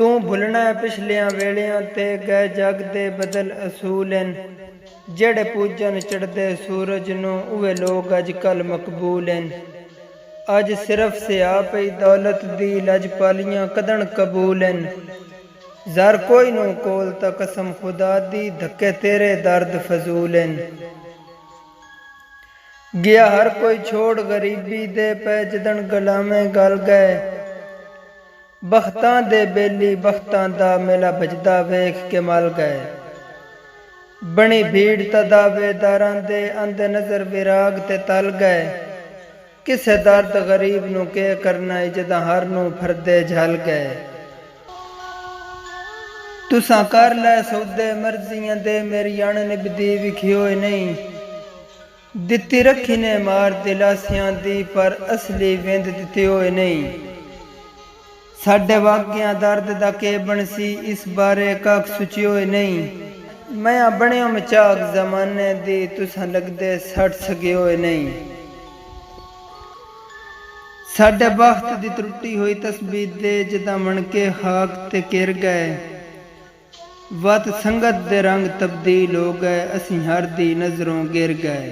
तू भुलना पिछलियां वेलियां ते गए जग दे बदल असूल हैं। जेड़े पूजन चढ़दे सूरज नूं उवे लोग अजकल मकबूल हैं। अज सिर्फ सिया पई दौलत दी लजपालियां कदन कबूल हैं। ज़र कोई नूं कोल ता कसम खुदा दी धक्के तेरे दर्द फजूल हैं। गया हर कोई छोड़ गरीबी दे पै जदन गलामे गल गए। बख्तां दे बेली बख्तां दा मेला भजदा वेख के मल गए। बनी भीड़ तदावेदारां दे अंध नज़र विराग ते तल गए। किसे दर्द गरीब नूं के करना जदां हर नूं फरदे झल गए। तुसां कर लै सौदे मर्जियां दे मेरी अण निभदी विखियोए नहीं। दित्ती रखी ने मार दिलासियां दी पर असली वेंद दित्ती होए नहीं। साडे वागियां दर्द दा के बनसी इस बारे कख सुचियोए नहीं। मैं बणिया मचाक जमाने दी तुसां लगदे सट सगियोए नहीं। साडे बख्त दी त्रुटी हुई तस्बीह दे जदा मणके खाक ते किर गए। वत संगत दे रंग तब्दील हो गए असीं हर दी नजरों गिर गए।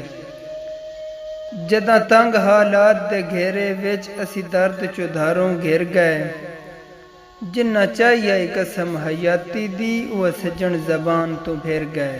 जदा तंग हालात दे घेरे विच असी दर्द चौधारों घिर गए। जिन्ना चाहिए कसम हयाती दी वो सज्जन जबान तो फिर गए।